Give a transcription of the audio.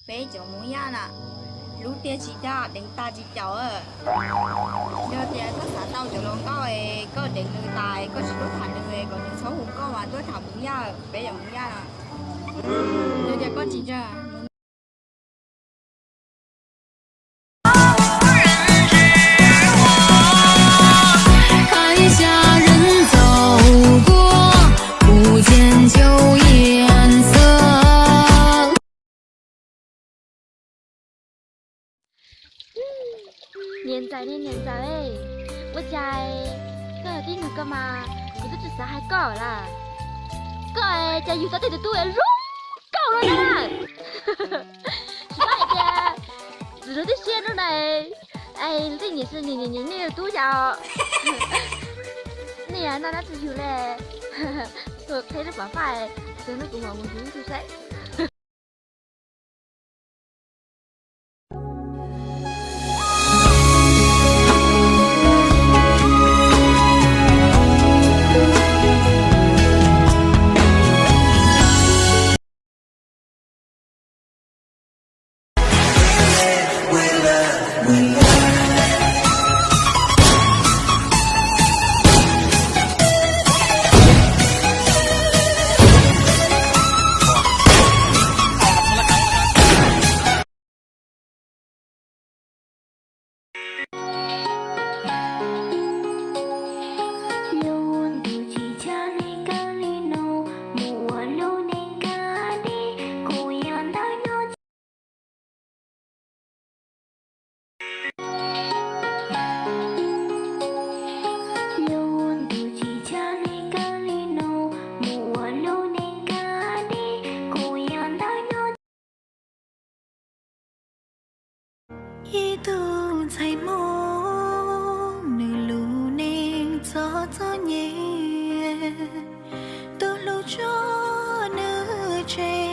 bé chỗ muốn ya nè lúc tia chỉ ra đến ta chỉ cháu ở giờ tia có xã tàu chỗ luôn có đến người tài có chỉ có thằng người còn những số hùng có mà tôi thằng muốn ya bé chỗ muốn ya nè giờ tia có chỉ ra 年仔呢年仔诶，我在个啲那个嘛，你都至少还够啦，个诶在有啥地的都诶，够了啦，是那个，只是这些了嘞，哎，这也是你那个都要，你啊那只有嘞，我睇到办法诶，真的跟我们军出噻。一度才梦nữ lù nên gió nhẹ đôi lù cho nữ trẻ